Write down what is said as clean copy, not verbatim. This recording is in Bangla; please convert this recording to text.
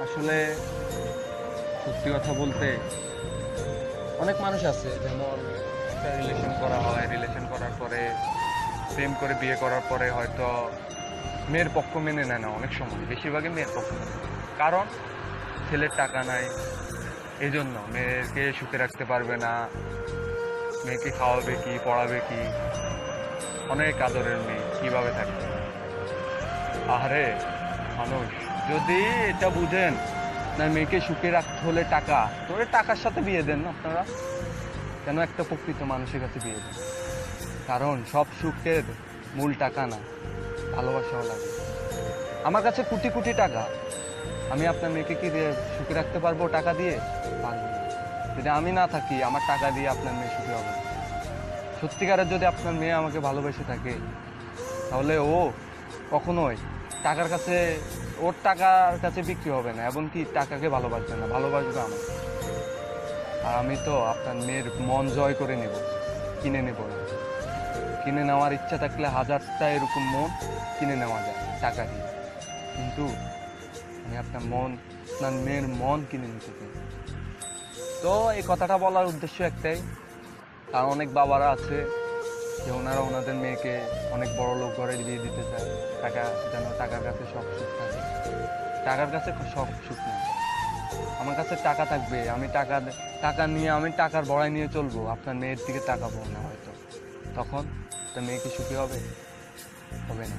আসলে সত্যি কথা বলতে অনেক মানুষ আছে, যেমন একটা রিলেশন করা হয়, রিলেশন করার পরে প্রেম করে বিয়ে করার পরে হয়তো মেয়ের পক্ষ মেনে নেয় না। অনেক সময় বেশিরভাগই মেয়ের পক্ষ মেনে নেয়। কারণ ছেলের টাকা নাই, এই জন্য মেয়েকে সুখে রাখতে পারবে না। মেয়েকে খাওয়াবে কি, পড়াবে কি, অনেক আদরের মেয়ে কিভাবে থাকবে। আহারে মানুষ, যদি এটা বুঝেন আপনার মেয়েকে সুখে রাখতে হলে টাকা, তোরে টাকার সাথে বিয়ে দেন না আপনারা। কেন একটা প্রকৃত মানুষের কাছে বিয়ে দেন? কারণ সব সুখের মূল টাকা না, ভালোবাসাও লাগে। আমার কাছে কোটি কোটি টাকা, আমি আপনার মেয়েকে কি দিয়ে সুখে রাখতে পারবো টাকা দিয়ে? পারবো না। যদি আমি না থাকি, আমার টাকা দিয়ে আপনার মেয়ে সুখী হবে না। সত্যিকারের যদি আপনার মেয়ে আমাকে ভালোবেসে থাকে, তাহলে ও কখনোই টাকার কাছে, ওর টাকার কাছে বিক্রি হবে না, এবং কি টাকাকে ভালোবাসবে না, ভালোবাসবে আমাকে। আর আমি তো আপনার মেয়ের মন জয় করে নেব, কিনে নেব না। কিনে নেওয়ার ইচ্ছা থাকলে হাজারটা এরকম মন কিনে নেওয়া যায় টাকা দিয়ে, কিন্তু আমি আপনার মন, আপনার মেয়ের মন কিনে নিতে চাই। তো এই কথাটা বলার উদ্দেশ্য একটাই, কারণ অনেক বাবারা আছে যে ওনারা ওনাদের মেয়েকে অনেক বড় লোক ঘরে বিয়ে দিতে চায়, টাকা, যেন টাকার কাছে সব সুখ থাকে। টাকার কাছে সব সুখ নেই। আমার কাছে টাকা থাকবে, আমি টাকা টাকা নিয়ে, আমি টাকার বড়াই নিয়ে চলবো, আপনার মেয়ের দিকে তাকাবো না হয়তো। তখন তো মেয়ে কি সুখী হবে? হবে না।